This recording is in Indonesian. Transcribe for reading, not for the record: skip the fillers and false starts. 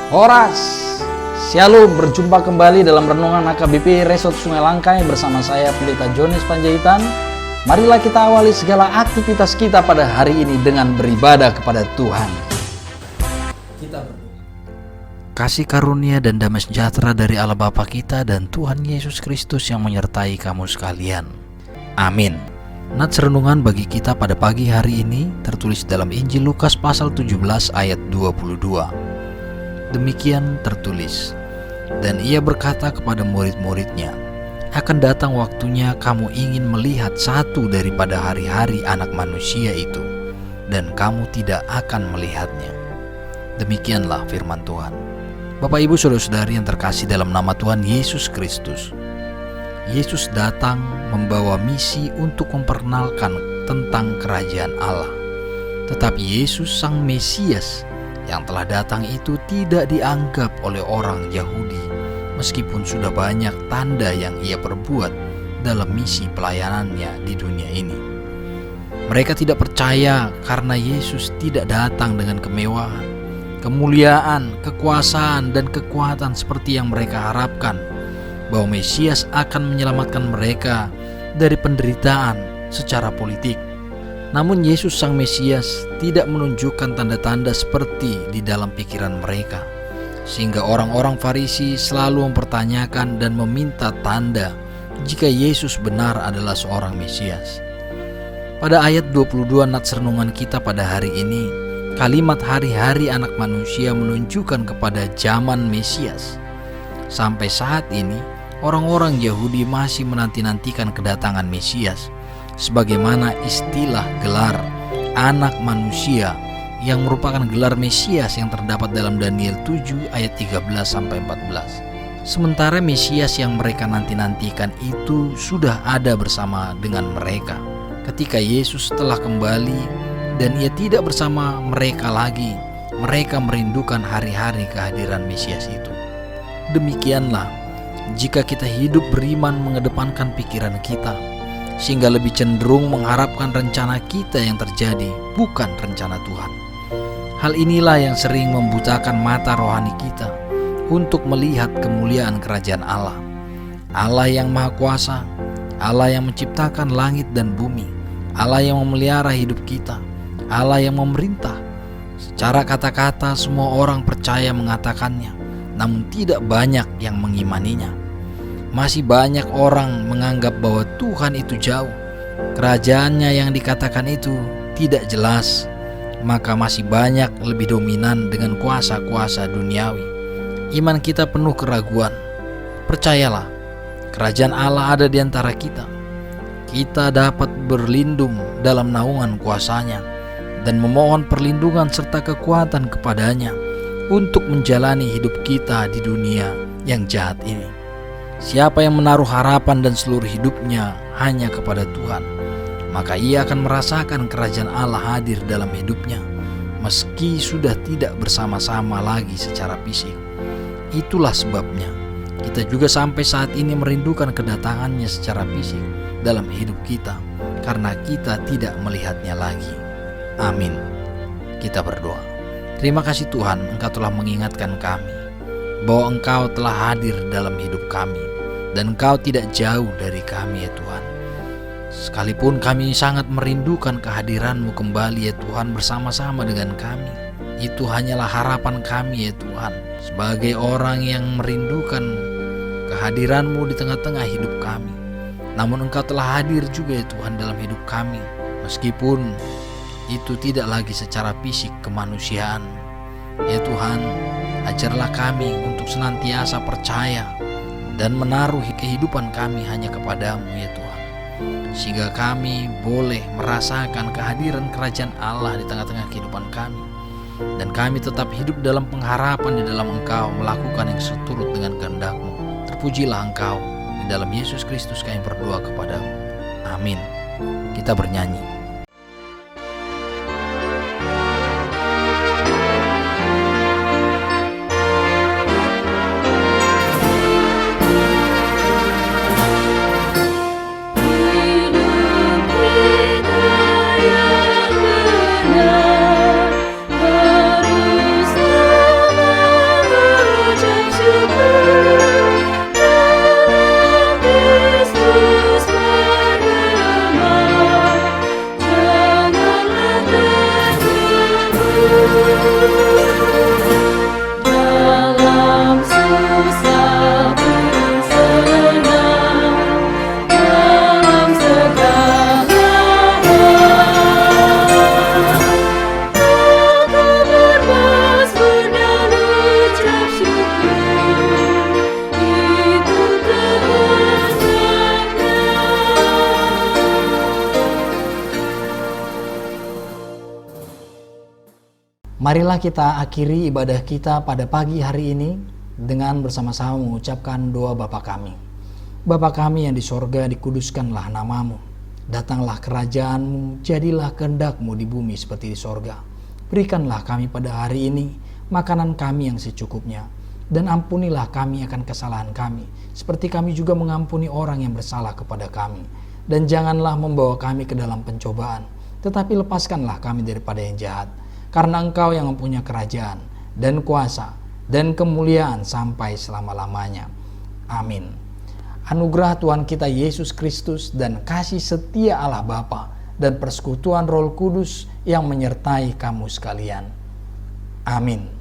Horas, Shalom, berjumpa kembali dalam Renungan HKBP Resort Sungai Langkai bersama saya Pendeta Jones Panjaitan. Marilah kita awali segala aktivitas kita pada hari ini dengan beribadah kepada Tuhan. Kita berdoa. Kasih karunia dan damai sejahtera dari Allah Bapa kita dan Tuhan Yesus Kristus yang menyertai kamu sekalian. Amin. Nats renungan bagi kita pada pagi hari ini tertulis dalam Injil Lukas pasal 17 ayat 22. Demikian tertulis, dan ia berkata kepada murid-muridnya, akan datang waktunya kamu ingin melihat satu daripada hari-hari anak manusia itu, dan kamu tidak akan melihatnya. Demikianlah firman Tuhan. Bapak Ibu Saudara-saudari yang terkasih dalam nama Tuhan Yesus Kristus, Yesus datang membawa misi untuk memperkenalkan tentang kerajaan Allah. Tetapi Yesus Sang Mesias yang telah datang itu tidak dianggap oleh orang Yahudi, meskipun sudah banyak tanda yang ia perbuat dalam misi pelayanannya di dunia ini. Mereka tidak percaya karena Yesus tidak datang dengan kemewahan, kemuliaan, kekuasaan, dan kekuatan seperti yang mereka harapkan, bahwa Mesias akan menyelamatkan mereka dari penderitaan secara politik. Namun Yesus Sang Mesias tidak menunjukkan tanda-tanda seperti di dalam pikiran mereka, sehingga orang-orang Farisi selalu mempertanyakan dan meminta tanda jika Yesus benar adalah seorang Mesias. Pada ayat 22 nats renungan kita pada hari ini, kalimat hari-hari anak manusia menunjukkan kepada zaman Mesias. Sampai saat ini, orang-orang Yahudi masih menanti-nantikan kedatangan Mesias, sebagaimana istilah gelar anak manusia yang merupakan gelar Mesias yang terdapat dalam Daniel 7 ayat 13-14. Sementara Mesias yang mereka nanti-nantikan itu sudah ada bersama dengan mereka ketika Yesus telah kembali, dan ia tidak bersama mereka lagi. Mereka merindukan hari-hari kehadiran Mesias itu. Demikianlah jika kita hidup beriman mengedepankan pikiran kita, sehingga lebih cenderung mengharapkan rencana kita yang terjadi, bukan rencana Tuhan. Hal inilah yang sering membutakan mata rohani kita untuk melihat kemuliaan kerajaan Allah. Allah yang Maha Kuasa, Allah yang menciptakan langit dan bumi, Allah yang memelihara hidup kita, Allah yang memerintah. Secara kata-kata semua orang percaya mengatakannya, namun tidak banyak yang mengimaninya. Masih banyak orang menganggap bahwa Tuhan itu jauh, kerajaannya yang dikatakan itu tidak jelas, maka masih banyak lebih dominan dengan kuasa-kuasa duniawi. Iman kita penuh keraguan. Percayalah, kerajaan Allah ada di antara kita. Kita dapat berlindung dalam naungan kuasanya dan memohon perlindungan serta kekuatan kepadanya untuk menjalani hidup kita di dunia yang jahat ini. Siapa yang menaruh harapan dan seluruh hidupnya hanya kepada Tuhan, maka ia akan merasakan kerajaan Allah hadir dalam hidupnya, meski sudah tidak bersama-sama lagi secara fisik. Itulah sebabnya kita juga sampai saat ini merindukan kedatangannya secara fisik dalam hidup kita, karena kita tidak melihatnya lagi. Amin. Kita berdoa. Terima kasih Tuhan, Engkau telah mengingatkan kami bahwa Engkau telah hadir dalam hidup kami, dan Engkau tidak jauh dari kami ya Tuhan. Sekalipun kami sangat merindukan kehadiran-Mu kembali ya Tuhan bersama-sama dengan kami, itu hanyalah harapan kami ya Tuhan, sebagai orang yang merindukan kehadiran-Mu di tengah-tengah hidup kami. Namun Engkau telah hadir juga ya Tuhan dalam hidup kami, meskipun itu tidak lagi secara fisik kemanusiaan. Ya Tuhan, ajarlah kami untuk senantiasa percaya dan menaruh kehidupan kami hanya kepadamu ya Tuhan, sehingga kami boleh merasakan kehadiran kerajaan Allah di tengah-tengah kehidupan kami, dan kami tetap hidup dalam pengharapan di dalam Engkau melakukan yang seturut dengan kehendak-Mu. Terpujilah Engkau. Di dalam Yesus Kristus kami berdoa kepadamu. Amin. Kita bernyanyi. Terus Marilah kita akhiri ibadah kita pada pagi hari ini dengan bersama-sama mengucapkan doa Bapa kami. Bapa kami yang di sorga, dikuduskanlah namamu. Datanglah kerajaanmu, jadilah kehendak-mu di bumi seperti di sorga. Berikanlah kami pada hari ini makanan kami yang secukupnya. Dan ampunilah kami akan kesalahan kami, seperti kami juga mengampuni orang yang bersalah kepada kami. Dan janganlah membawa kami ke dalam pencobaan, tetapi lepaskanlah kami daripada yang jahat. Karena Engkau yang mempunyai kerajaan, dan kuasa, dan kemuliaan sampai selama-lamanya. Amin. Anugerah Tuhan kita Yesus Kristus dan kasih setia Allah Bapa dan persekutuan Roh Kudus yang menyertai kamu sekalian. Amin.